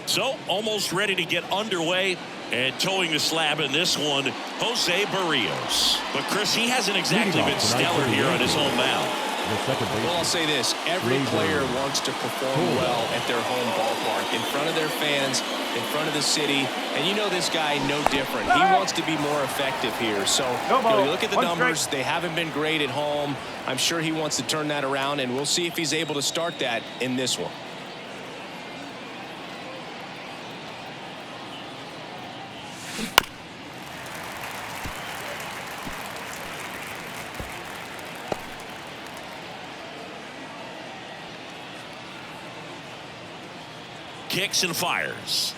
So almost ready to get underway, and towing the slab in this one, Jose Barrios. But Chris, he hasn't exactly been stellar here on his home mound. Well, I'll say this. Every player wants to perform well at their home ballpark, in front of their fans, in front of the city. And you know this guy no different. He wants to be more effective here. So you look at the numbers. They haven't been great at home. I'm sure he wants to turn that around, and we'll see if he's able to start that in this one. Kicks and fires.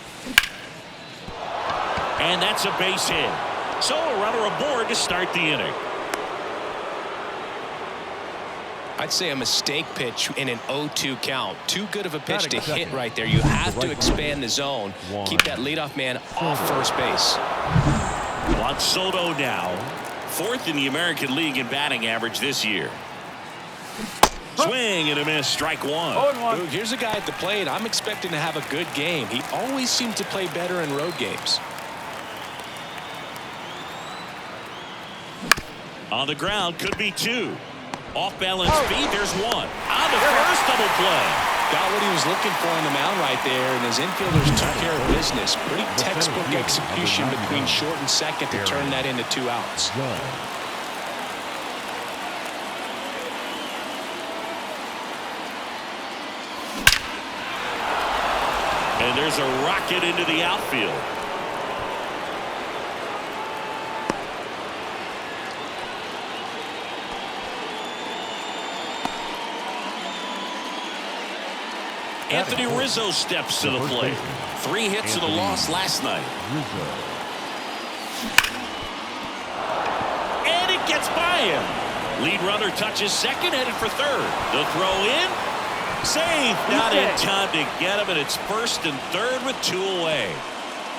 And that's a base hit. So a runner aboard to start the inning. I'd say a mistake pitch in an 0-2 count. Too good of a pitch to hit right there. You have to expand the zone. Keep that leadoff man off first base. Juan Soto now, 4th in the American League in batting average this year. Swing and a miss, strike one. Ooh, here's a guy at the plate. I'm expecting to have a good game. He always seems to play better in road games. On the ground, could be 2. Off balance feet, there's 1. On the first, double play. Got what he was looking for on the mound right there, and his infielders took care of business. Pretty textbook execution between short and second to turn that into 2 outs. And there's a rocket into the outfield. Anthony Rizzo steps to the plate. 3 hits and a loss last night. And it gets by him. Lead runner touches second, headed for third. The throw in. Safe, not in time to get him, and it's 1st and 3rd with 2 away.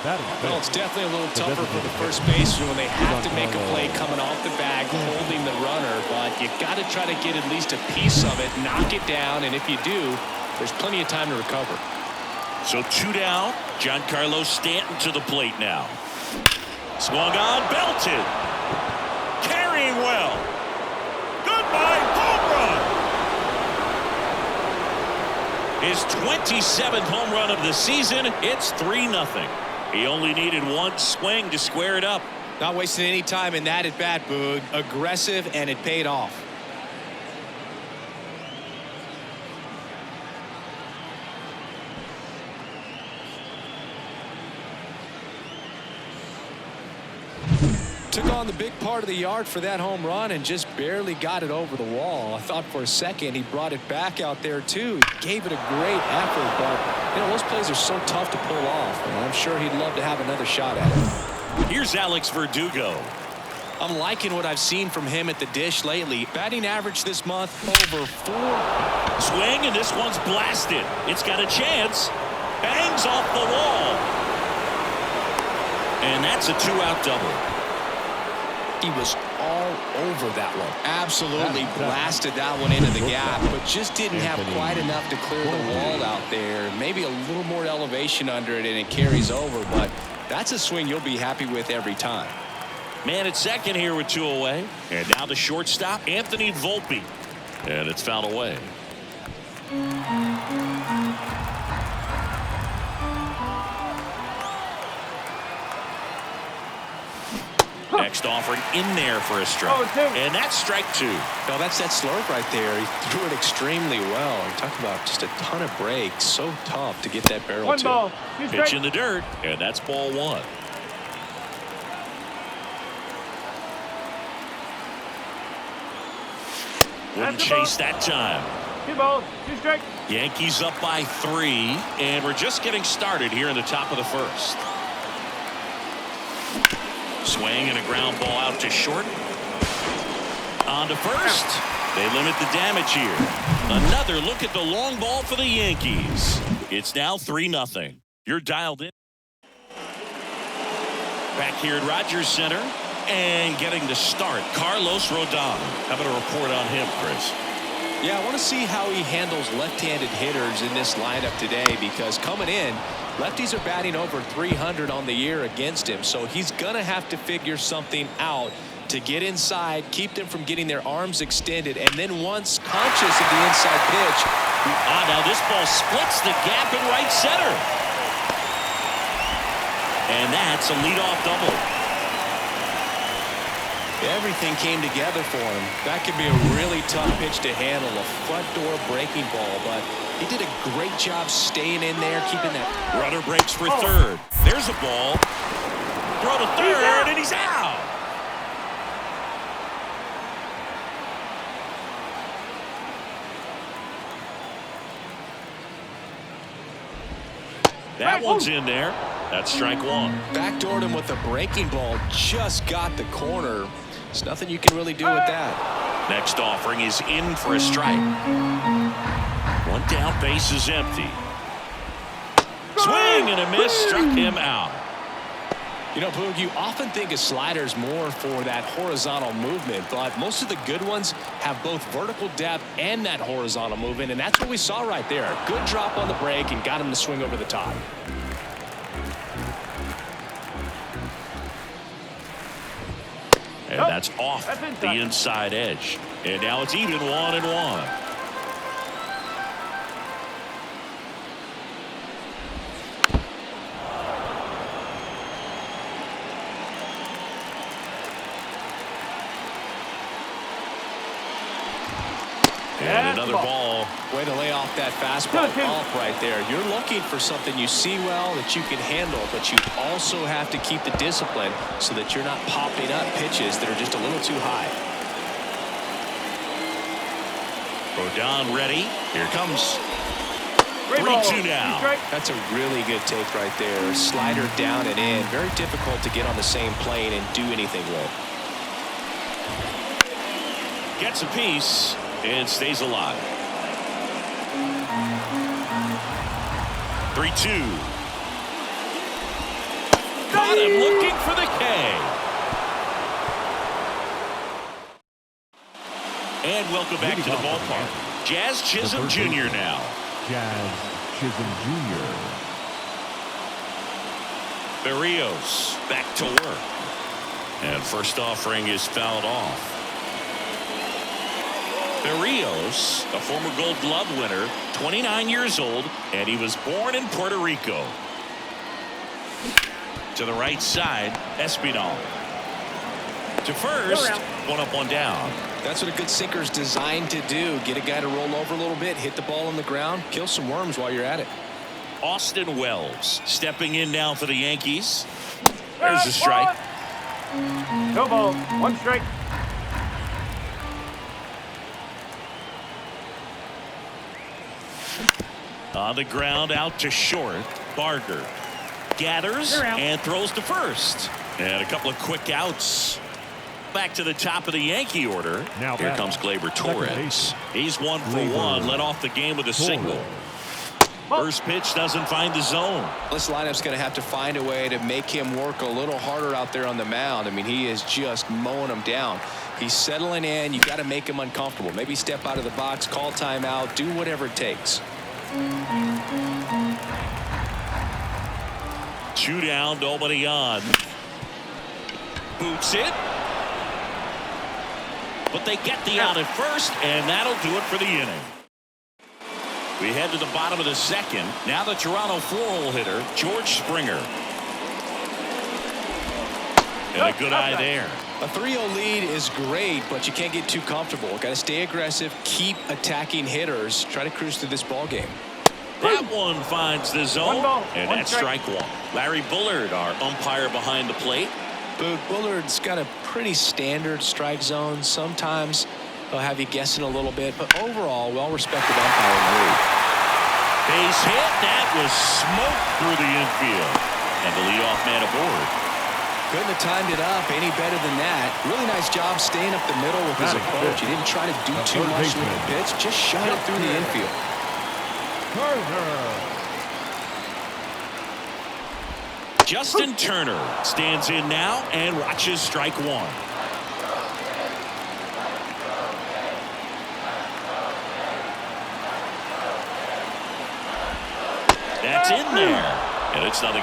Well, it's definitely a little tougher for the first baseman when they have to make a play coming off the bag, holding the runner, but you got to try to get at least a piece of it, knock it down, and if you do, there's plenty of time to recover. So 2 down. Giancarlo Stanton to the plate now. Swung on, belted. Carrying well. Goodbye, home run. His 27th home run of the season. It's 3-0. He only needed 1 swing to square it up. Not wasting any time in that at bat, Boog. Aggressive, and it paid off. Took on the big part of the yard for that home run and just barely got it over the wall. I thought for a second he brought it back out there too. He gave it a great effort, but you know those plays are so tough to pull off, and I'm sure he'd love to have another shot at it. Here's Alex Verdugo. I'm liking what I've seen from him at the dish lately. Batting average this month over 4. Swing, and this one's blasted. It's got a chance. Bangs off the wall. And that's a 2-out double. He was all over that one. Absolutely blasted that one into the gap, but just didn't have quite enough to clear the wall out there. Maybe a little more elevation under it and it carries over, but that's a swing you'll be happy with every time. Man at second here with 2 away. And now the shortstop, Anthony Volpe. And it's fouled away. Next offering in there for a strike. And that's strike 2. No, that's that slurve right there. He threw it extremely well. You talk about just a ton of breaks. So tough to get that barrel to. 1 ball. Pitch in the dirt. And that's ball 1. Wouldn't chase that time. 2 balls, 2 strikes. Yankees up by 3. And we're just getting started here in the top of the 1st. Swing and a ground ball out to short. On to first. They limit the damage here. Another look at the long ball for the Yankees. It's now 3-0. You're dialed in. Back here at Rogers Center. And getting the start, Carlos Rodon. How about a report on him, Chris? Yeah, I want to see how he handles left-handed hitters in this lineup today, because coming in, lefties are batting over 300 on the year against him, so he's going to have to figure something out to get inside, keep them from getting their arms extended, and then once conscious of the inside pitch. Now this ball splits the gap in right center. And that's a leadoff double. Everything came together for him. That could be a really tough pitch to handle, a front door breaking ball, but he did a great job staying in there, keeping that. Runner breaks for third. There's a ball. Throw to third, and he's out. That one's in there. That's strike one. Backdoored him with a breaking ball. Just got the corner. There's nothing you can really do with that. Next offering is in for a strike. One down, base is empty. Swing and a miss, struck him out. You know, Boog, you often think a slider's more for that horizontal movement, but most of the good ones have both vertical depth and that horizontal movement, and that's what we saw right there. Good drop on the break and got him to swing over the top. And that's off the inside edge. And now it's even 1-1. And another ball. Way to lay off that fastball off right there. You're looking for something you see well that you can handle, but you also have to keep the discipline so that you're not popping up pitches that are just a little too high. Rodon ready. Here comes 3-2 now. That's a really good take right there. Slider down and in. Very difficult to get on the same plane and do anything with. Gets a piece and stays alive. 3-2. Got him looking for the K. And welcome back to the ballpark. Jazz Chisholm Jr. now. Jazz Chisholm Jr. Berrios back to work. And first offering is fouled off. Berrios, a former Gold Glove winner, 29 years old, and he was born in Puerto Rico. To the right side, Espinal. To first, one up, one down. That's what a good sinker's designed to do. Get a guy to roll over a little bit, hit the ball on the ground, kill some worms while you're at it. Austin Wells stepping in now for the Yankees. There's a strike. No ball, one strike. On the ground, out to short. Barger gathers and throws to first. And a couple of quick outs. Back to the top of the Yankee order. Now here comes Gleyber Torres. He's 1 for 1. Led off the game with a single. First pitch doesn't find the zone. This lineup's going to have to find a way to make him work a little harder out there on the mound. I mean, he is just mowing him down. He's settling in. You got to make him uncomfortable. Maybe step out of the box, call timeout, do whatever it takes. 2 down, nobody on. Boots it. But they get the out at first, and that'll do it for the inning. We head to the bottom of the second. Now the Toronto 4-hole hitter, George Springer. And a good eye there. A 3-0 lead is great, but you can't get too comfortable. Got to stay aggressive, keep attacking hitters, try to cruise through this ball game. That one finds the zone, and that's strike one. Larry Bullard, our umpire behind the plate. Bullard's got a pretty standard strike zone. Sometimes they'll have you guessing a little bit, but overall, well-respected umpire in the league. Base hit. That was smoked through the infield. And the leadoff man aboard. Couldn't have timed it up any better than that. Really nice job staying up the middle with his approach. He didn't try to do too much with the pitch, just shot it through the infield. Justin Turner stands in now and watches strike one. That's in there. And it's 0-2.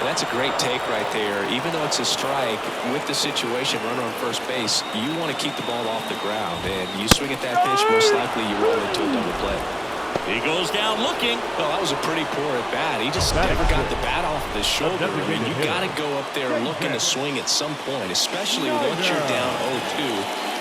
That's a great take right there. Even though it's a strike, with the situation, runner on first base, you want to keep the ball off the ground. And you swing at that pitch, most likely you roll into a double play. He goes down looking. Well, that was a pretty poor at bat. He just never got the bat off of his shoulder. I mean, you got to go up there looking to swing at some point, especially once you're down 0-2.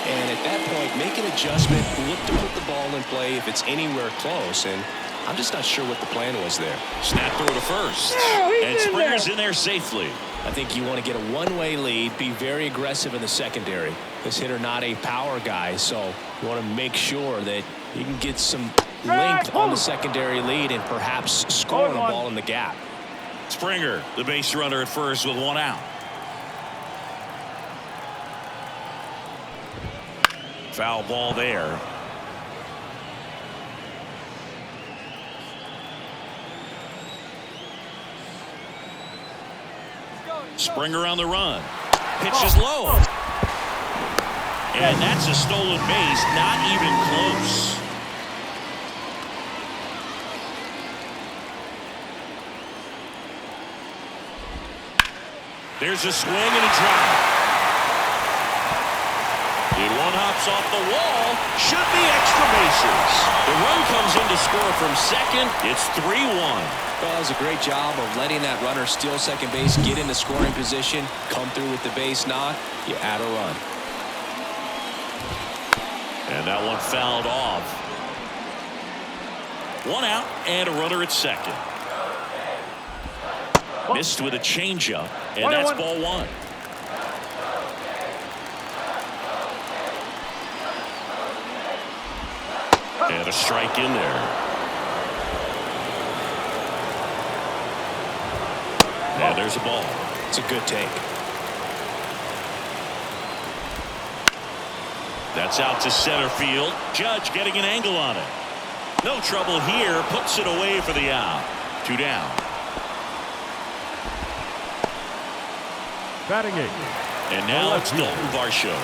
And at that point, make an adjustment, look to put the ball in play if it's anywhere close. And I'm just not sure what the plan was there. Snap throw to first. And Springer's in there safely. I think you want to get a one-way lead, be very aggressive in the secondary. This hitter not a power guy, so you want to make sure that you can get some length on the secondary lead and perhaps score the ball in the gap. Springer, the base runner at first with 1 out. Foul ball there. Springer on the run. Pitch is low. And that's a stolen base, not even close. There's a swing and a drive. And one hops off the wall. Should be extra bases. The run comes in to score from second. It's 3-1. Well, that was a great job of letting that runner steal second base, get into scoring position, come through with the base knock. You add a run. And that one fouled off. 1 out and a runner at second. Missed with a changeup, and that's ball 1. And a strike in there. And there's a ball. It's a good take. That's out to center field. Judge getting an angle on it. No trouble here. Puts it away for the out. 2 down. Batting 8. And now it's Dalton Varsho.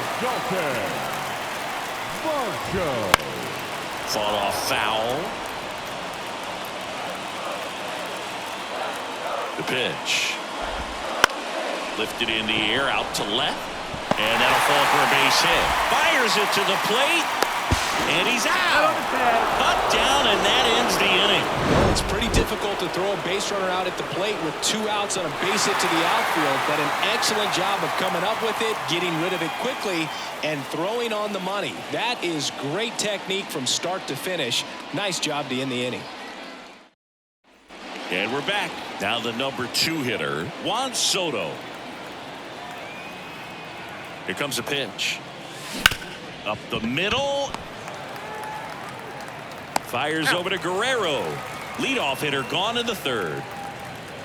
Fought off foul. The pitch. Lifted in the air out to left. And that'll fall for a base hit. Fires it to the plate. And he's out. Cut down, and that ends the inning. Well, it's pretty difficult to throw a base runner out at the plate with 2 outs on a base hit to the outfield, but an excellent job of coming up with it, getting rid of it quickly, and throwing on the money. That is great technique from start to finish. Nice job to end the inning. And we're back. Now the number 2 hitter, Juan Soto. Here comes a pitch. Up the middle. Fires over to Guerrero. Leadoff hitter gone in the 3rd.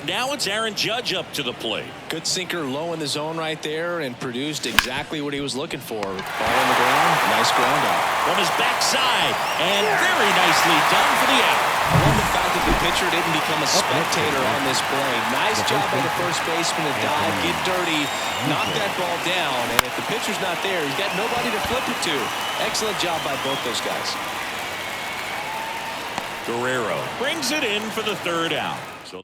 Now it's Aaron Judge up to the plate. Good sinker low in the zone right there and produced exactly what he was looking for. Ball on the ground. Nice ground out. From his backside. And very nicely done for the out. I love the fact that the pitcher didn't become a spectator on this play. Nice job by the first baseman to dive, get dirty, knock that ball down. And if the pitcher's not there, he's got nobody to flip it to. Excellent job by both those guys. Guerrero brings it in for the 3rd out. So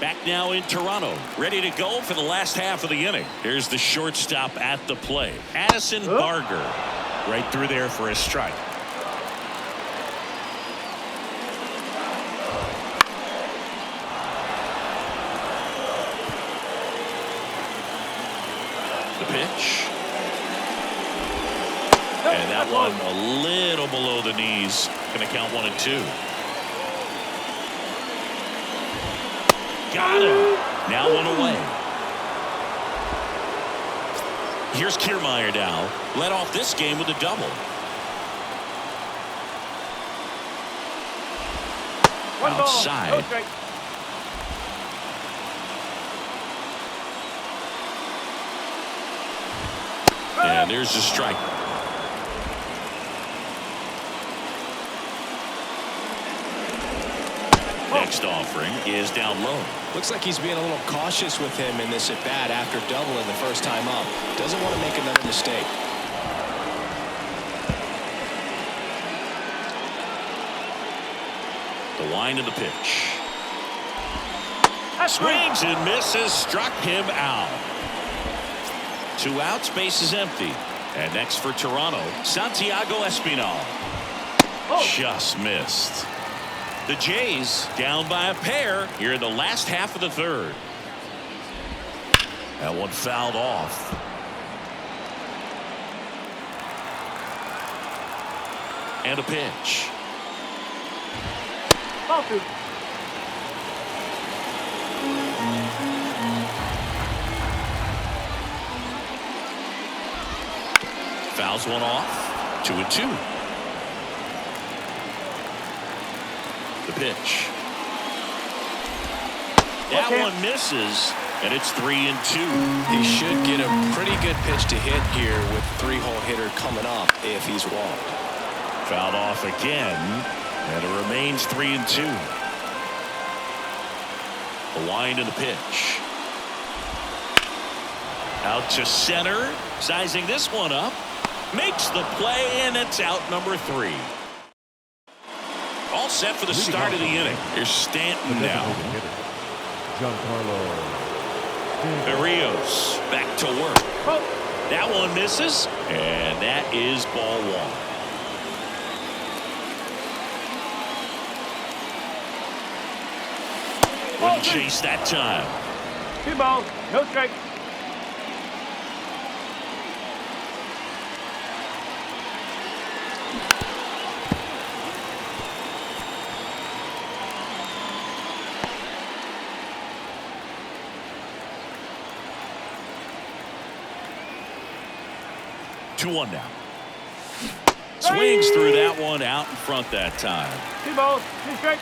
back now in Toronto, ready to go for the last half of the inning. Here's the shortstop at the plate, Addison Barger, right through there for a strike. The pitch. And that one a little below the knees. Going to count 1 and 2. Got him. Now 1 away. Here's Kiermaier now. Led off this game with a double. Outside. And there's the strike. Next offering is down low. Looks like he's being a little cautious with him in this at bat after doubling the first time up. Doesn't want to make another mistake. The line of the pitch. Swings and misses, struck him out. 2 outs, base is empty. And next for Toronto, Santiago Espinal. Just missed. The Jays down by a pair here in the last half of the third. That one fouled off. And a pitch. Ball 2. Fouls one off. 2-2. The pitch. That one misses, and it's 3-2. He should get a pretty good pitch to hit here with 3-hole hitter coming up if he's walked. Fouled off again, and it remains 3-2. The wind of the pitch. Out to center, sizing this one up. Makes the play, and it's out number 3. All set for the start of the inning. Here's Stanton now. Giancarlo Berrios back to work. That one misses, and that is ball 1. Wouldn't chase that time. 2 balls, no strikes. Two-one now. Swings through that one out in front that time. 2 balls, 2 strikes.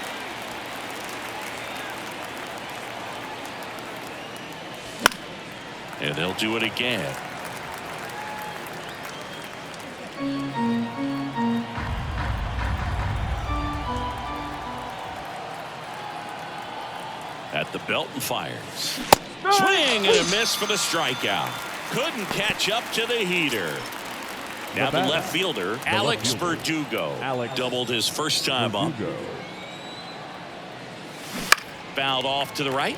And they'll do it again. At the belt and fires. Swing and a miss for the strikeout. Couldn't catch up to the heater. Now the left fielder, Alex Verdugo, doubled his first time up. Fouled off to the right.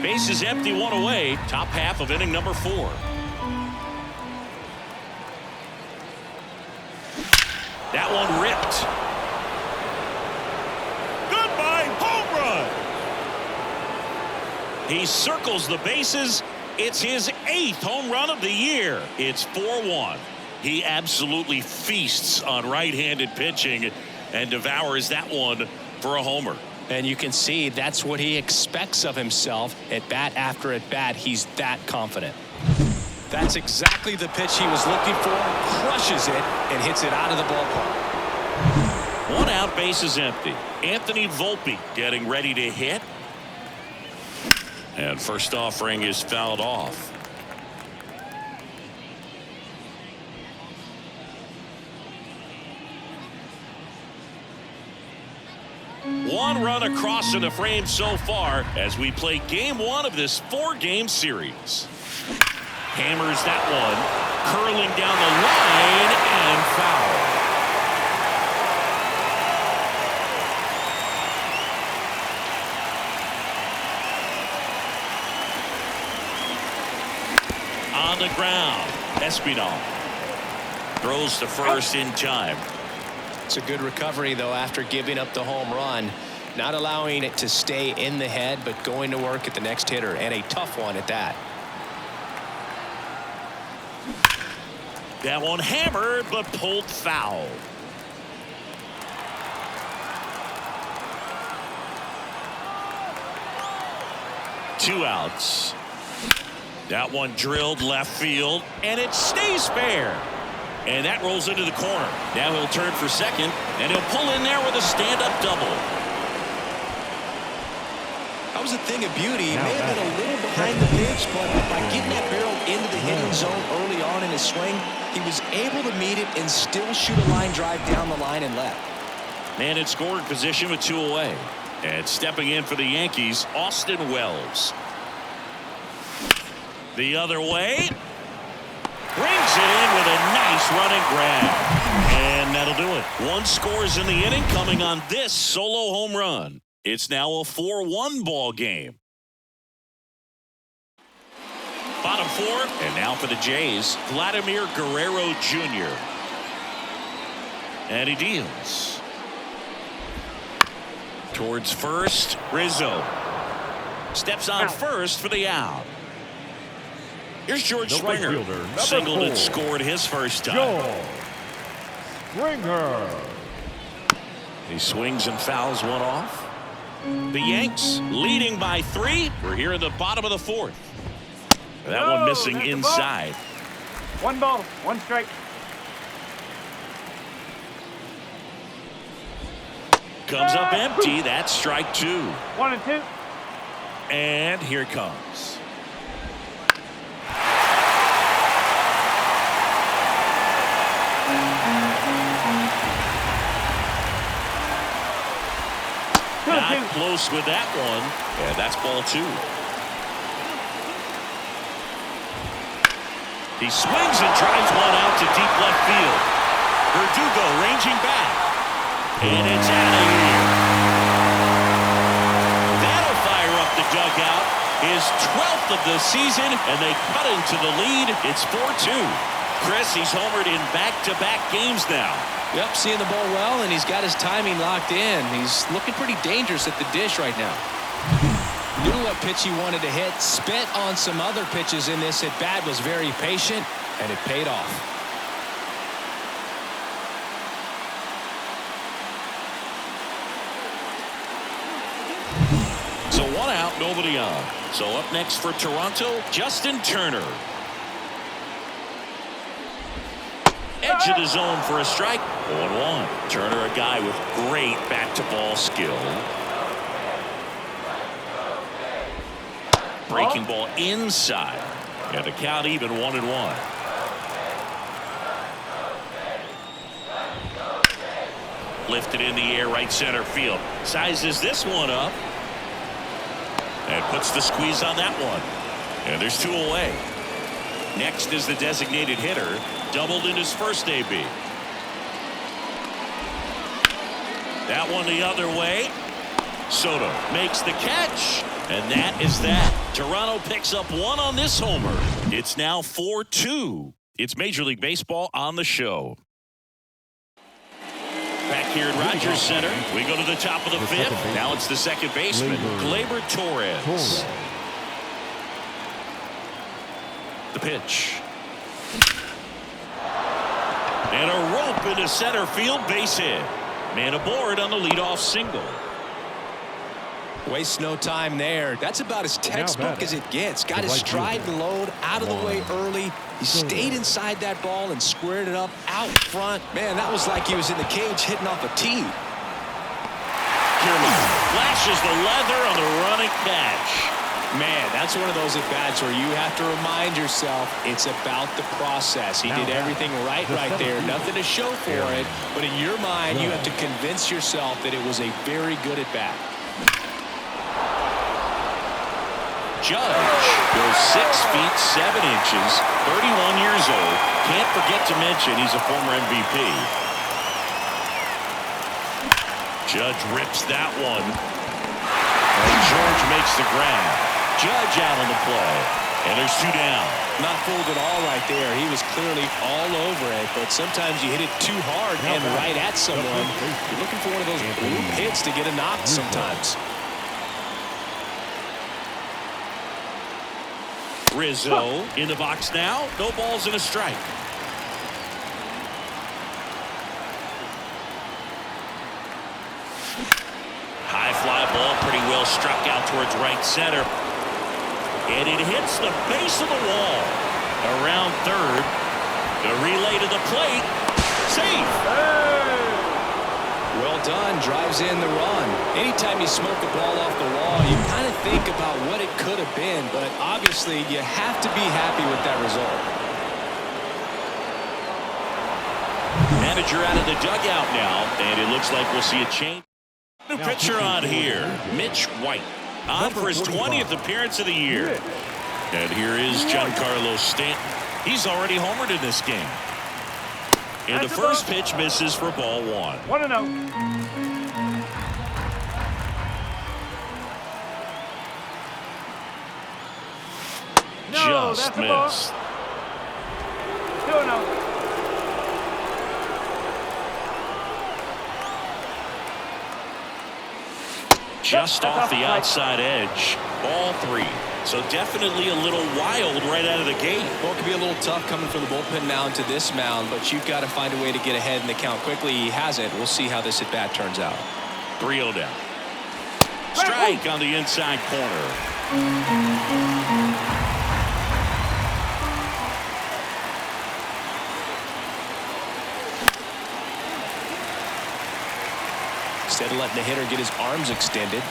Base is empty, 1 away. Top half of inning number 4. That one ripped. Goodbye, home run. He circles the bases. It's his 8th home run of the year. It's 4-1. He absolutely feasts on right-handed pitching and devours that one for a homer. And you can see that's what he expects of himself at bat after at bat. He's that confident. That's exactly the pitch he was looking for. Crushes it and hits it out of the ballpark. 1 out, base is empty. Anthony Volpe getting ready to hit. And first offering is fouled off. One run across in the frame so far as we play game 1 of this 4-game series. Hammers that one, curling down the line and foul. On the ground, Espinal throws to first in time. It's a good recovery, though, after giving up the home run. Not allowing it to stay in the head, but going to work at the next hitter, and a tough one at that. That one hammered, but pulled foul. Two outs. That one drilled left field, and it stays fair. And that rolls into the corner. Now he'll turn for second, and he'll pull in there with a stand-up double. That was a thing of beauty. He may have been a little behind the pitch, but by getting that barrel into the hitting zone early on in his swing, he was able to meet it and still shoot a line drive down the line and left. Man in scoring position with 2 away. And stepping in for the Yankees, Austin Wells. The other way. Brings it in with a nice running grab. And that'll do it. 1 scores in the inning coming on this solo home run. It's now a 4-1 ball game. Bottom 4, and now for the Jays, Vladimir Guerrero Jr. And he deals. Towards first, Rizzo. Steps on first for the out. Here's George Springer. Singled and scored his first time. George Springer. He swings and fouls one off. The Yanks leading by 3. We're here in the bottom of the 4th. That one missing inside. 1 ball, 1 strike. Comes up empty. That's strike 2. 1 and 2. And here it comes. Not close with that one. Yeah, that's ball 2. He swings and drives one out to deep left field. Verdugo ranging back. And it's out of here. That'll fire up the dugout. His 12th of the season, and they cut into the lead. It's 4-2. Chris, he's homered in back-to-back games now. Yep, seeing the ball well, and he's got his timing locked in. He's looking pretty dangerous at the dish right now. Knew what pitch he wanted to hit. Spent on some other pitches in this at-bat. Was very patient, and it paid off. So 1 out, nobody on. So up next for Toronto, Justin Turner. Edge of the zone for a strike. 0-1. Turner, a guy with great back-to-ball skill. Breaking ball inside. And the count even 1-1. Lifted in the air, right center field. Sizes this one up. And puts the squeeze on that one. And there's 2 away. Next is the designated hitter. Doubled in his first AB. That one the other way. Soto makes the catch. And that is that. Toronto picks up 1 on this homer. It's now 4-2. It's Major League Baseball on the show. Back here at Rogers Center, we go to the top of the 5th. Now it's the second baseman, Gleyber Torres. The pitch. And a rope into center field, base hit. Man aboard on the leadoff single. Waste no time there. That's about as textbook as it gets. Got his stride and load out of the way early. He stayed inside that ball and squared it up out front. Man, that was like he was in the cage hitting off a tee. Flashes the leather on the running catch. Man, that's one of those at-bats where you have to remind yourself it's about the process. He did everything right there. Nothing to show for it. But in your mind, you have to convince yourself that it was a very good at-bat. Judge goes 6 feet 7 inches, 31 years old. Can't forget to mention he's a former MVP. Judge rips that one. And George makes the grab. Judge out on the play. And there's 2 down. Not fooled at all right there. He was clearly all over it, but sometimes you hit it too hard and right at someone. You're looking for one of those bloop hits to get a knock sometimes. Rizzo in the box now. No balls and a strike. High fly ball, pretty well struck out towards right center. And it hits the base of the wall. Around third. The relay to the plate. Safe. Well done. Drives in the run. Anytime you smoke a ball off the wall, you kind of think about what it could have been, but obviously you have to be happy with that result. Manager out of the dugout now, and it looks like we'll see a change. New pitcher on here, Mitch White, on for his 20th appearance of the year. And here is Giancarlo Stanton. He's already homered in this game. And the first pitch misses for ball 1. 1-0. Just missed. 2-0. Just off the outside edge. Ball 3. So definitely a little wild right out of the gate. Well, it could be a little tough coming from the bullpen mound to this mound, but you've got to find a way to get ahead in the count quickly. He hasn't. We'll see how this at-bat turns out. 3-0 down. Strike on the inside corner. Instead of letting the hitter get his arms extended,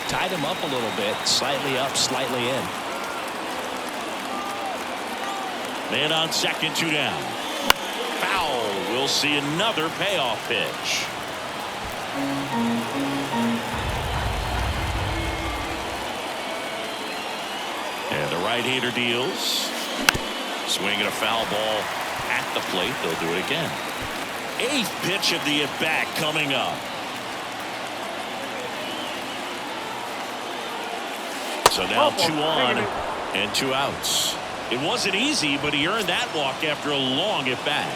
tied him up a little bit, slightly up, slightly in. Man on second, 2 down. Foul. We'll see another payoff pitch. And the right-hander deals. Swinging a foul ball at the plate. They'll do it again. 8th pitch of the at-bat coming up. So now 2 on and 2 outs. It wasn't easy, but he earned that walk after a long at-bat.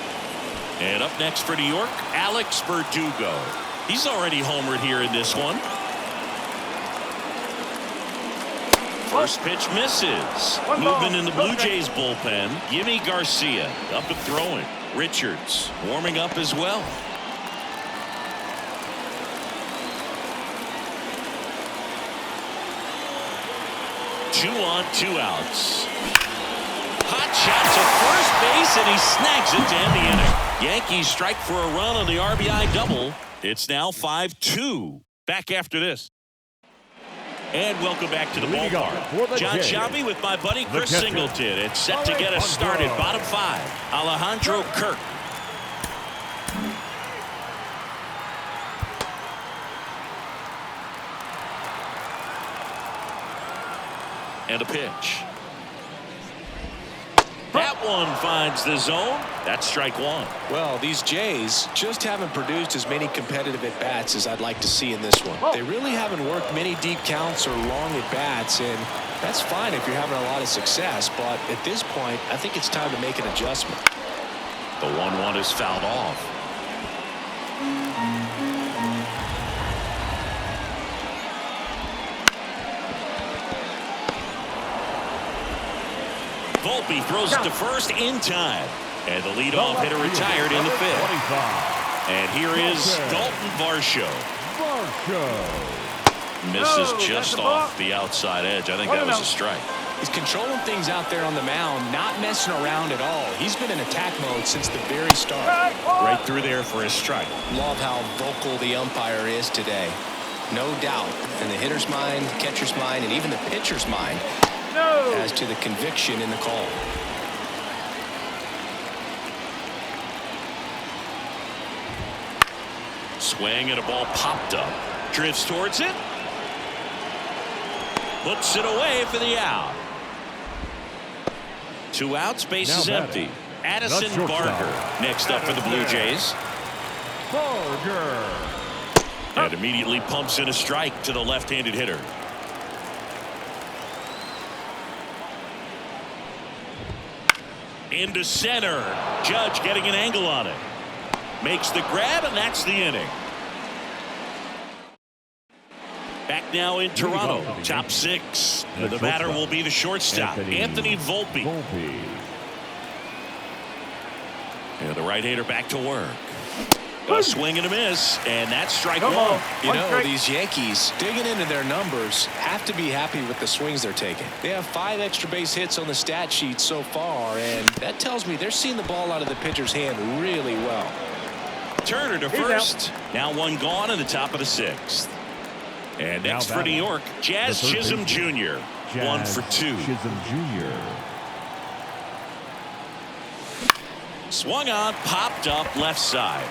And up next for New York, Alex Verdugo. He's already homered here in this one. First pitch misses. Movement in the Blue Jays bullpen. Yimi Garcia up and throwing. Richards warming up as well. Two on, 2 outs. Hot shot to first base, and he snags it to end the inning. Yankees strike for a run on the RBI double. It's now 5-2. Back after this. And welcome back to the ballpark. John Shabby with my buddy Chris Singleton. It's set to get us started. Bottom 5. Alejandro Kirk. And a pitch. That one finds the zone. That's strike 1. Well, these Jays just haven't produced as many competitive at-bats as I'd like to see in this one. They really haven't worked many deep counts or long at-bats, and that's fine if you're having a lot of success, but at this point, I think it's time to make an adjustment. The 1-1 is fouled off. Volpe throws it to first in time. And the leadoff hitter retired in the 5th. And here is Dalton Varsho. Misses just off the outside edge. I think that was a strike. He's controlling things out there on the mound, not messing around at all. He's been in attack mode since the very start. Right through there for his strike. Love how vocal the umpire is today. No doubt. In the hitter's mind, catcher's mind, and even the pitcher's mind as to the conviction in the call. Swing and a ball popped up. Drifts towards it. Puts it away for the out. 2 outs, base is empty. Addison Barger next up for the Blue Jays. And immediately pumps in a strike to the left-handed hitter. Into center. Judge getting an angle on it. Makes the grab, and that's the inning. Back now in Toronto. Top 6. The batter will be the shortstop, Anthony Volpe. And the right-hander back to work. A swing and a miss, and that's strike 1. You know, these Yankees digging into their numbers have to be happy with the swings they're taking. They have 5 extra base hits on the stat sheet so far, and that tells me they're seeing the ball out of the pitcher's hand really well. Turner to first. Now 1 gone in the top of the 6th. And next for New York, Jazz Chisholm Jr. 1 for 2. Chisholm Jr. Swung on, popped up left side.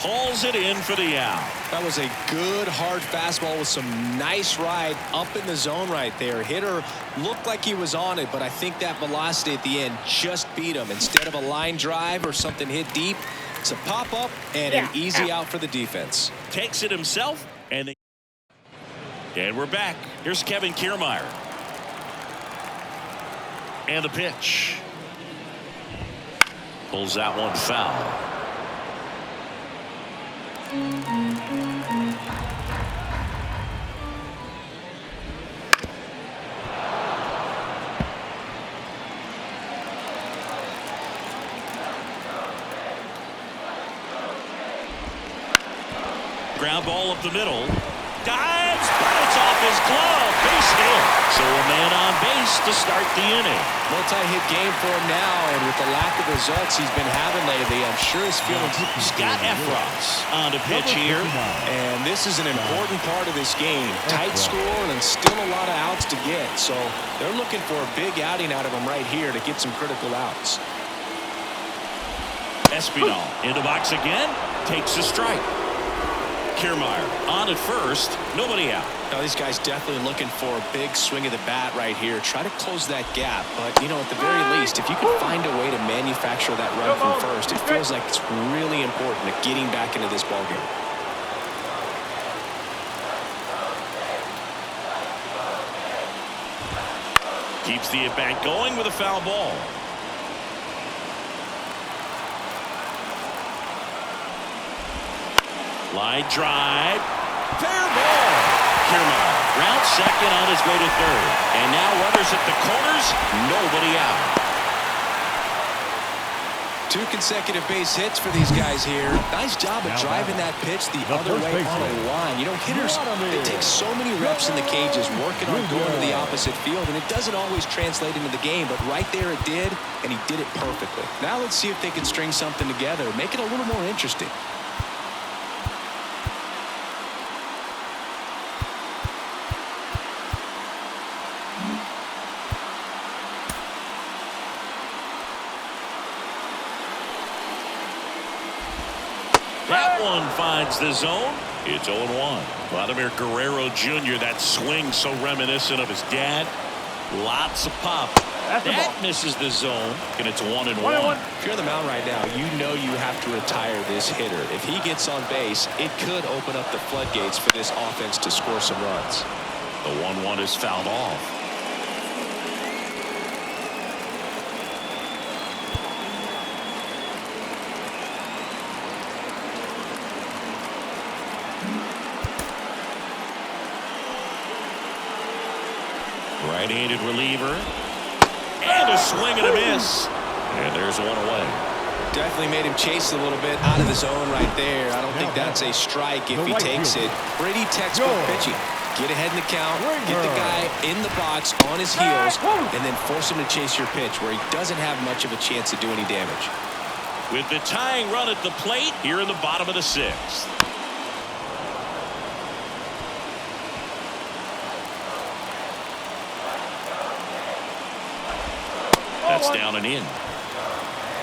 Pulls it in for the out. That was a good hard fastball with some nice ride up in the zone right there. Hitter looked like he was on it, but I think that velocity at the end just beat him. Instead of a line drive or something hit deep, it's a pop up and an easy out for the defense. Takes it himself, and we're back. Here's Kevin Kiermaier. And the pitch. Pulls that one foul. Ground ball up the middle. Dives, but it's off his glove. Base hit. So a man on base to start the inning. Multi-hit game for him now, and with the lack of results he's been having lately, I'm sure his feelings. Scott Efros on the pitch here. And this is an important part of this game. Tight score and still a lot of outs to get. So they're looking for a big outing out of him right here to get some critical outs. Espinal in the box again. Takes a strike. Kiermaier on at first. Nobody out. Now these guys definitely looking for a big swing of the bat right here. Try to close that gap. But, you know, at the very least, if you can find a way to manufacture that run from first, it feels like it's really important to getting back into this ballgame. Keeps the at-bat going with a foul ball. Line drive. Fair ball. Kiermaier rounds second on his way to third. And now runners at the corners. Nobody out. 2 consecutive base hits for these guys here. Nice job of driving that pitch the other way on a line. You know, hitters, they take so many reps in the cages working on going to the opposite field, and it doesn't always translate into the game, but right there it did, and he did it perfectly. Now let's see if they can string something together, make it a little more interesting. That one finds the zone. It's 0-1. Vladimir Guerrero Jr., that swing so reminiscent of his dad. Lots of pop. That misses the zone, and it's 1-1. If you're on the mound right now, you know you have to retire this hitter. If he gets on base, it could open up the floodgates for this offense to score some runs. The 1-1 is fouled off. Right-handed reliever. And a swing and a miss. And there's one away. Definitely made him chase a little bit out of the zone right there. I don't think that's a strike if he takes it. Pretty textbook pitching. Get ahead in the count, get the guy in the box on his heels, and then force him to chase your pitch where he doesn't have much of a chance to do any damage. With the tying run at the plate here in the bottom of the 6th. That's down and in.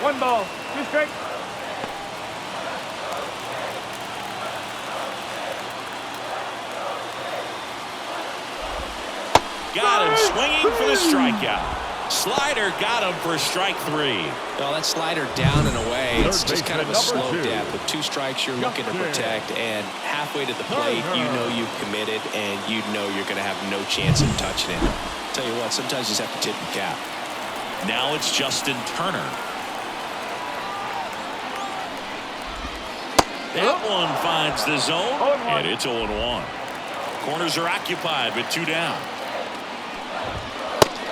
1 ball, 2 strikes. Got him swinging for the strikeout. Slider got him for strike 3. Well, that slider down and away, it's just kind of a slow death. With 2 strikes, you're looking to protect, and halfway to the plate, you know you've committed, and you know you're going to have no chance of touching it. Tell you what, sometimes you just have to tip your cap. Now it's Justin Turner. That one finds the zone, and it's 0-1. Corners are occupied with 2 down.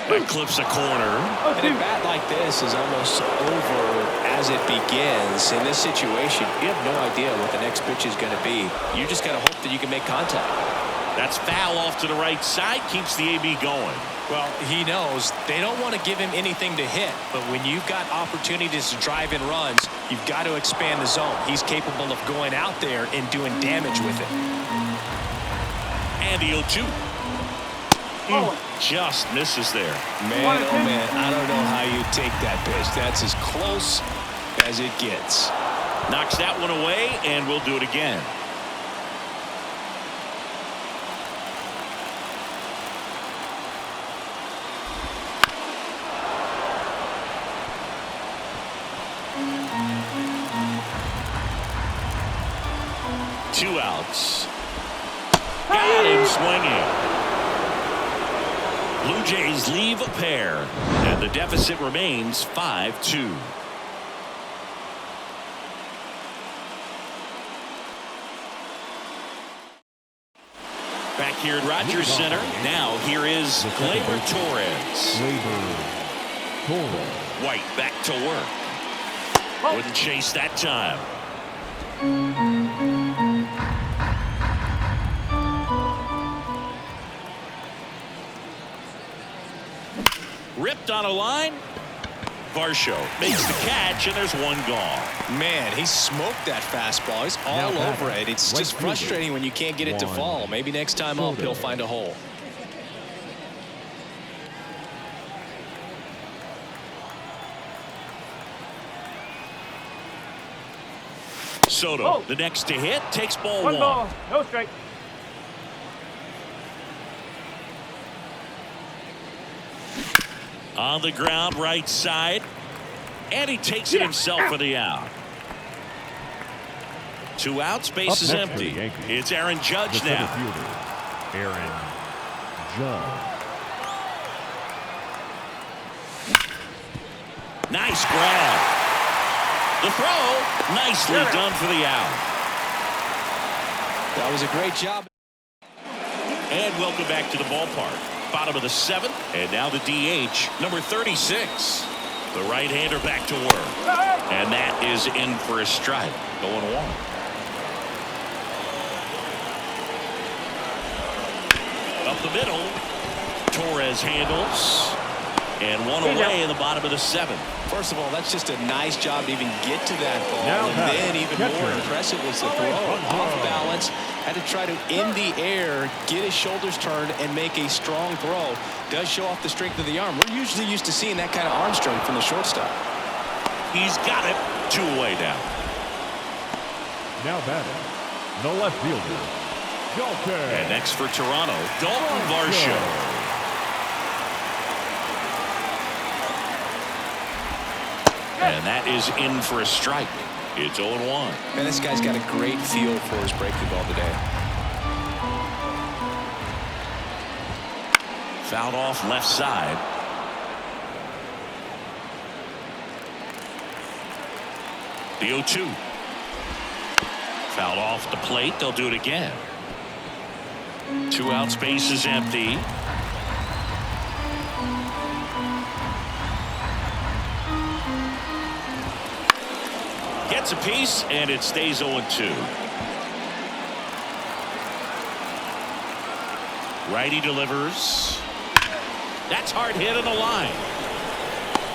That clips a corner. And a bat like this is almost over as it begins. In this situation, you have no idea what the next pitch is going to be. You just got to hope that you can make contact. That's foul off to the right side, keeps the AB going. Well, he knows they don't want to give him anything to hit, but when you've got opportunities to drive in runs, you've got to expand the zone. He's capable of going out there and doing damage with it. And the 0-2. Just misses there. Man, oh man, I don't know how you take that pitch. That's as close as it gets. Knocks that one away, and we'll do it again. Two outs. Got him swinging. Blue Jays leave a pair, and the deficit remains 5-2. Back here at Rogers Center, now here is Gleyber Torres. White back to work. Wouldn't chase that time. Ripped on a line. Varsho makes the catch, and there's one gone. Man, he smoked that fastball. He's all over it. It's just frustrating when you can't get it to fall. Maybe next time up he'll find a hole. Soto, the next to hit, takes ball One one. ball, no strike. On the ground, right side. And he takes it himself for the out. 2 outs, base is empty. It's Aaron Judge now. Aaron Judge. Nice grab. The throw, nicely done for the out. That was a great job. And welcome back to the ballpark. Bottom of the 7th, and now the DH, number 36. The right-hander back to work. And that is in for a strike. 0-1. Up the middle. Torres handles. And one away in the bottom of the 7th. First of all, that's just a nice job to even get to that ball. And then even more impressive was the throw. Off balance. Had to try to, in the air, get his shoulders turned and make a strong throw. Does show off the strength of the arm. We're usually used to seeing that kind of arm strength from the shortstop. He's got it. 2 away now. Now batting, the left fielder, Dalton. And next for Toronto, Dalton Varsho. And that is in for a strike. It's 0-1. Man, this guy's got a great feel for his breaking ball today. Fouled off left side. The 0-2. Fouled off the plate. They'll do it again. 2 outs, base is empty. Gets a piece, and it stays 0-2. Righty delivers. That's hard hit on the line.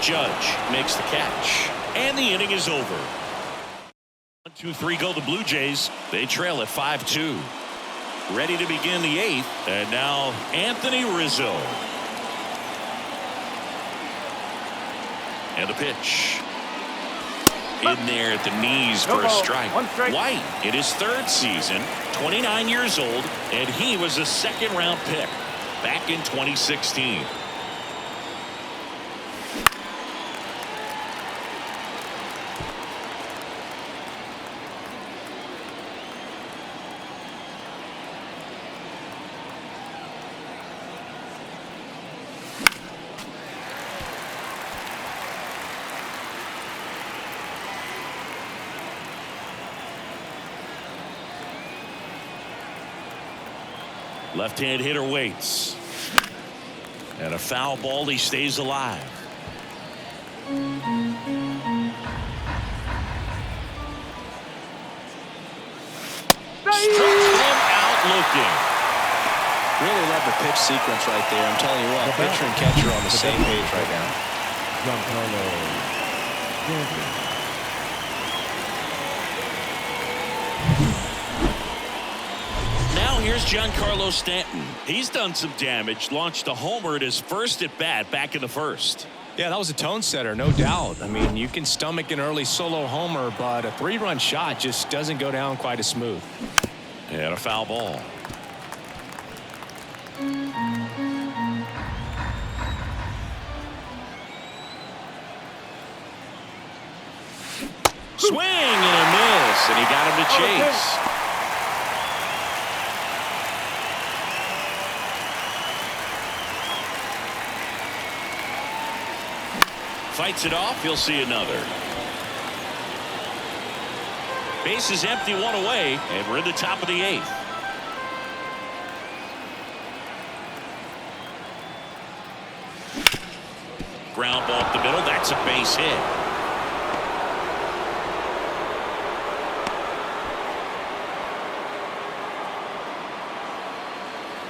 Judge makes the catch, and the inning is over. 1-2-3 go the Blue Jays. They trail at 5-2. Ready to begin the 8th, and now Anthony Rizzo. And the pitch. In there at the knees for a strike. White in his 3rd season, 29 years old, and he was a 2nd-round pick back in 2016. Left-hand hitter waits. And a foul ball. He stays alive. Struck him out looking. Really love the pitch sequence right there. I'm telling you what, pitcher and catcher on the same page right now. Giancarlo Stanton. Now here's Giancarlo Stanton. He's done some damage, launched a homer at his first at bat back in the 1st. Yeah, that was a tone setter, no doubt. I mean, you can stomach an early solo homer, but a 3-run shot just doesn't go down quite as smooth. And a foul ball. Swing and a miss, and he got him to chase. Fights it off. He'll see another. Base is empty, one away, and we're in the top of the 8th. Ground ball up the middle. That's a base hit.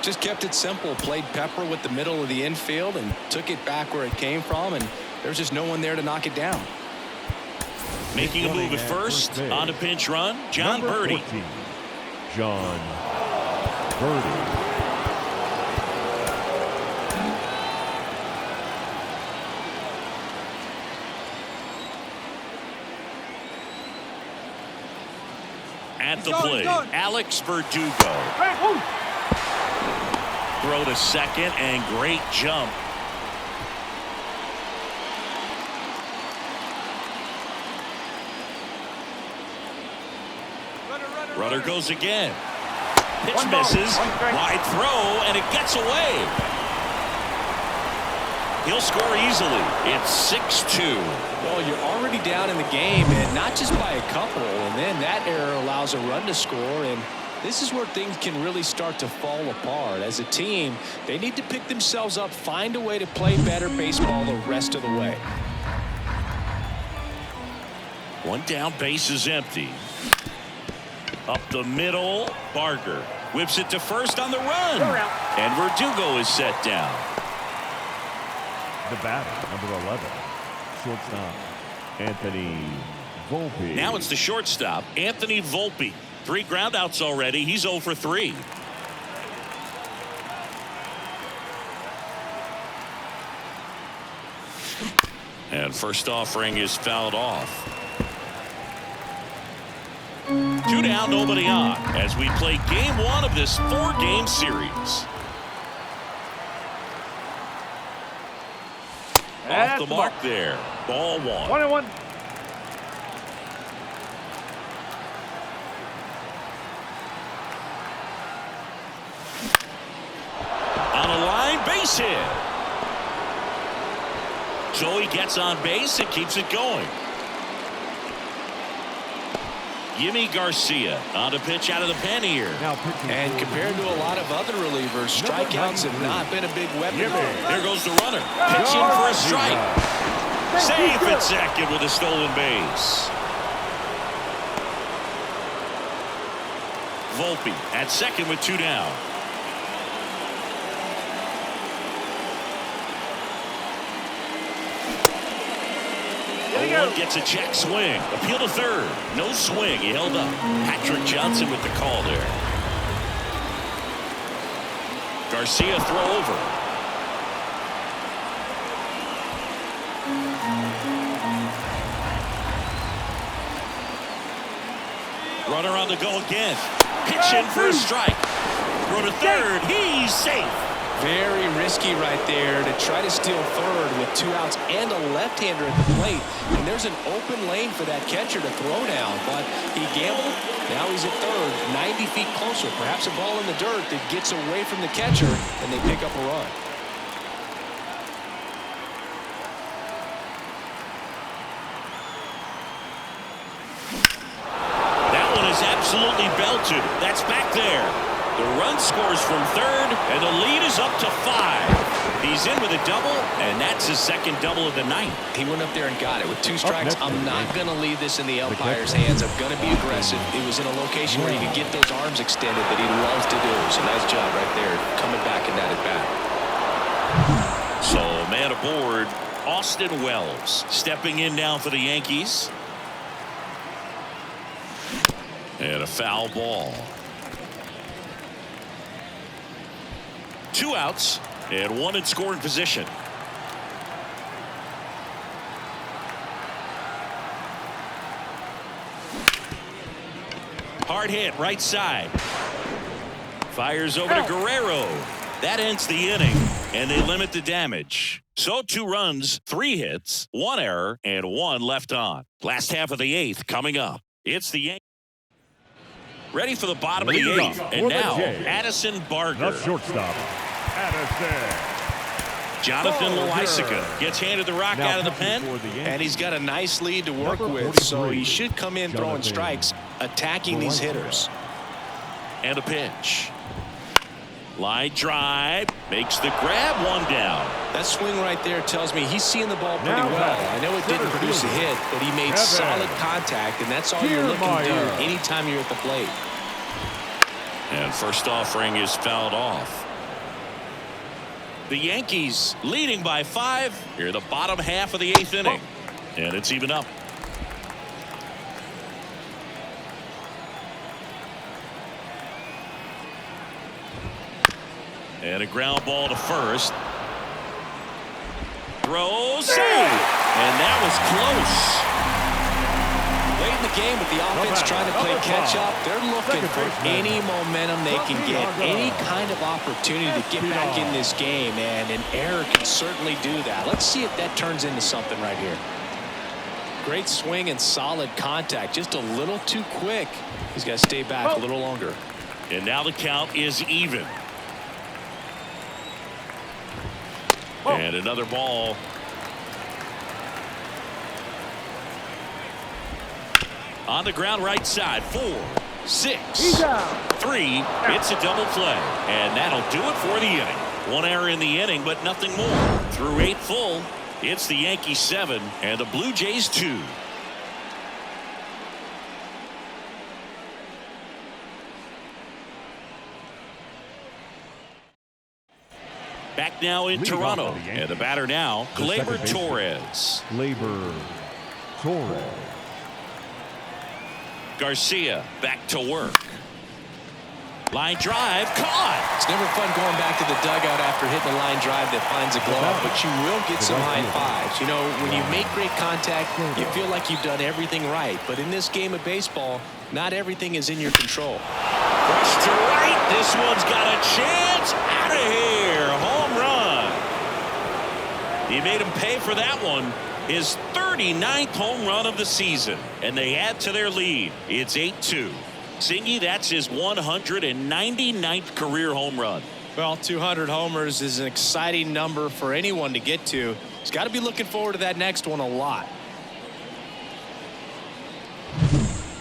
Just kept it simple. Played pepper with the middle of the infield and took it back where it came from, and there's just no one there to knock it down. Making a move at first on a pinch run, John Birdie. John Birdie. At the plate, Alex Verdugo. Throw to second, and great jump. Runner goes again. Pitch misses. Wide throw, and it gets away. He'll score easily. It's 6-2. Well, you're already down in the game, and not just by a couple, and then that error allows a run to score, and this is where things can really start to fall apart. As a team, they need to pick themselves up, find a way to play better baseball the rest of the way. One down, base is empty. Up the middle, Barker whips it to first on the run, and Verdugo is set down. The batter, number 11, shortstop, Anthony Volpe. Now it's the shortstop, Anthony Volpe. 3 groundouts already. He's 0 for 3. And first offering is fouled off. 2 down, nobody on, as we play game 1 of this 4-game series. Off the mark there. Ball 1. 1-1. On a line, base hit. So he gets on base and keeps it going. Yimi Garcia on a pitch out of the pen here. And compared to a lot of other relievers, strikeouts have not been a big weapon. There goes the runner. Pitching for a strike. Safe at second with a stolen base. Volpe at second with 2 down. One gets a check swing. Appeal to third. No swing. He held up. Patrick Johnson with the call there. Garcia throw over. Runner on the go again. Pitch in for a strike. Throw to third. He's safe. Very risky right there to try to steal third with 2 outs and a left-hander at the plate. And there's an open lane for that catcher to throw down, but he gambled. Now he's at third, 90 feet closer. Perhaps a ball in the dirt that gets away from the catcher, and they pick up a run. That one is absolutely belted. That's back there. The run scores from third, and the lead is up to 5. He's in with a double, and that's his second double of the night. He went up there and got it with 2 strikes. I'm not going to leave this in the umpire's hands. I'm going to be aggressive. It was in a location where he could get those arms extended that he loves to do. So nice job right there, coming back in that at bat. So man aboard, Austin Wells stepping in now for the Yankees. And a foul ball. 2 outs and 1 in scoring position. Hard hit right side. Fires over to Guerrero. That ends the inning, and they limit the damage. So 2 runs, 3 hits, 1 error, and 1 left on. Last half of the 8th coming up. It's the Yankees. Ready for the bottom of the 8th. And now, Addison Barker. The shortstop, Addison Jonathan Loaisiga gets handed the rock out of the pen. And he's got a nice lead to work with, so he should come in throwing strikes, attacking these hitters. And a pitch. Line drive, makes the grab, one down. That swing right there tells me he's seeing the ball pretty well. I know it didn't produce a hit, but he made solid contact, and that's all you're looking to do anytime you're at the plate. And first offering is fouled off. The Yankees leading by 5 here, the bottom half of the 8th inning. And it's even up. And a ground ball to first. Throws, save, and that was close. Late in the game with the offense trying to play catch up, they're looking for any momentum they can get, any kind of opportunity to get back in this game, and an error can certainly do that. Let's see if that turns into something right here. Great swing and solid contact, just a little too quick. He's got to stay back a little longer. And now the count is even. And another ball. On the ground right side. 4, 6, 3. It's a double play. And that'll do it for the inning. One error in the inning, but nothing more. Through 8 full, it's the Yankees 7 and the Blue Jays 2. Back now in Toronto, and the batter now, Gleyber Torres. Gleyber Torres. Garcia back to work. Line drive, caught. It's never fun going back to the dugout after hitting a line drive that finds a glove, but you will get some high fives. You know, when you make great contact, you feel like you've done everything right. But in this game of baseball, not everything is in your control. Rush to right. This one's got a chance. Out of here. Home run. He made him pay for that one. His 39th home run of the season. And they add to their lead. It's 8-2. Singy, that's his 199th career home run. Well, 200 homers is an exciting number for anyone to get to. He's got to be looking forward to that next one a lot.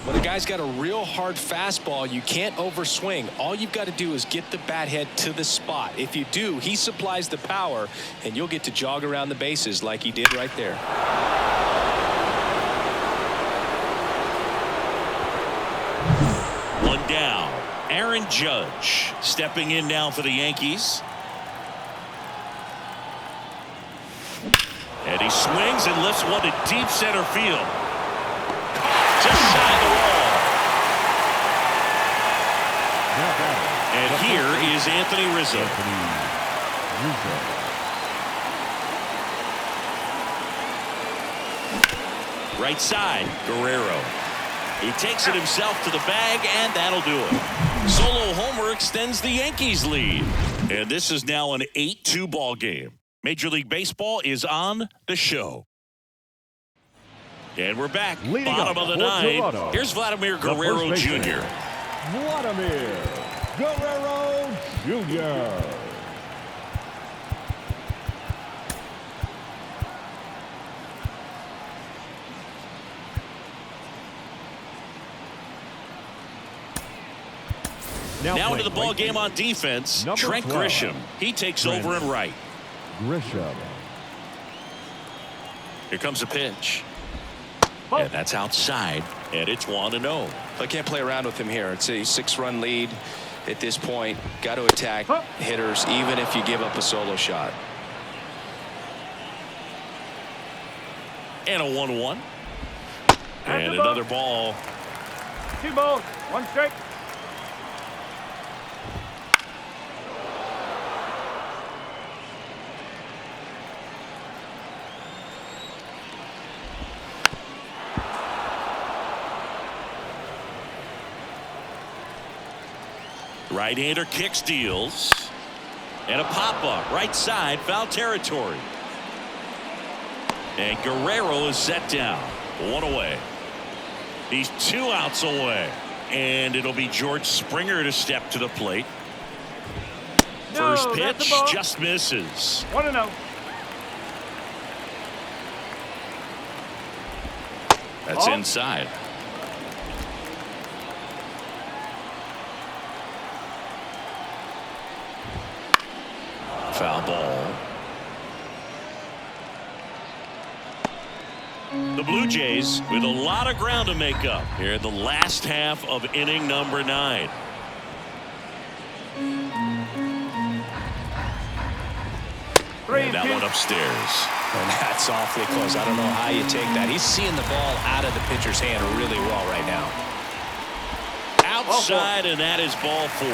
When a guy's got a real hard fastball, you can't overswing. All you've got to do is get the bat head to the spot. If you do, he supplies the power, and you'll get to jog around the bases like he did right there. One down. Aaron Judge stepping in now for the Yankees. And he swings and lifts one to deep center field. Just shy of the wall. And here is Anthony Rizzo. Right side, Guerrero. He takes it himself to the bag, and that'll do it. Solo homer extends the Yankees lead. And this is now an 8-2 ball game. Major League Baseball is on the show. And we're back. Bottom of the 9th. Toronto, here's Vladimir Guerrero Jr. Vladimir Guerrero Jr. Now into the ball game on defense. Trent Grisham. He takes over in right. Grisham. Here comes a pitch. And that's outside. And it's 1-0. I can't play around with him here. It's a 6-run lead at this point. Got to attack hitters even if you give up a solo shot. And a 1-1. And another ball. 2 balls, 1 strike. Right-hander kick steals. And a pop-up. Right side, foul territory. And Guerrero is set down. 1 away. He's 2 outs away. And it'll be George Springer to step to the plate. First No, that's pitch the ball. just misses. 1-0. That's Ball. inside. Foul ball. The Blue Jays with a lot of ground to make up here in the last half of inning number 9. And that one upstairs. And that's awfully close. I don't know how you take that. He's seeing the ball out of the pitcher's hand really well right now. Outside, and that is ball 4.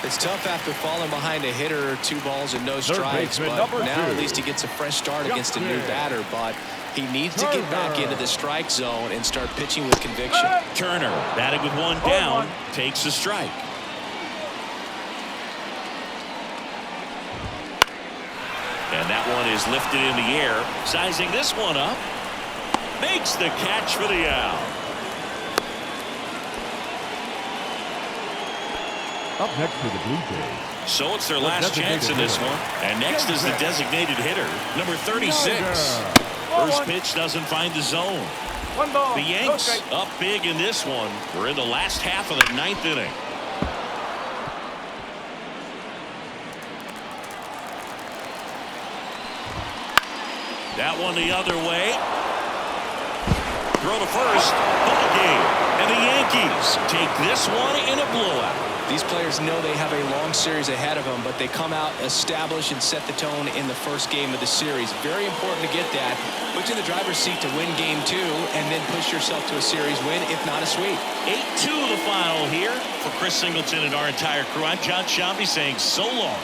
It's tough after falling behind a hitter, 2 balls and no strikes, baseman, but number now 2. at least he gets a fresh start against a new batter. But he needs to get back into the strike zone and start pitching with conviction. Turner, batting with 1 down, takes a strike. And that one is lifted in the air. Sizing this one up. Makes the catch for the out. Up next for the Blue Jays. So it's their last chance in this one. And next is the designated hitter, number 36. First pitch doesn't find the zone. 1 ball. The No Yanks strike. up big in this one. We're in the last half of the 9th inning. That one the other way. Throw to first. Ball game. And the Yankees take this one in a blowout. These players know they have a long series ahead of them, but they come out, establish, and set the tone in the first game of the series. Very important to get that. Put you in the driver's seat to win game 2, and then push yourself to a series win, if not a sweep. 8-2 the final here. For Chris Singleton and our entire crew, I'm John Shambi saying so long.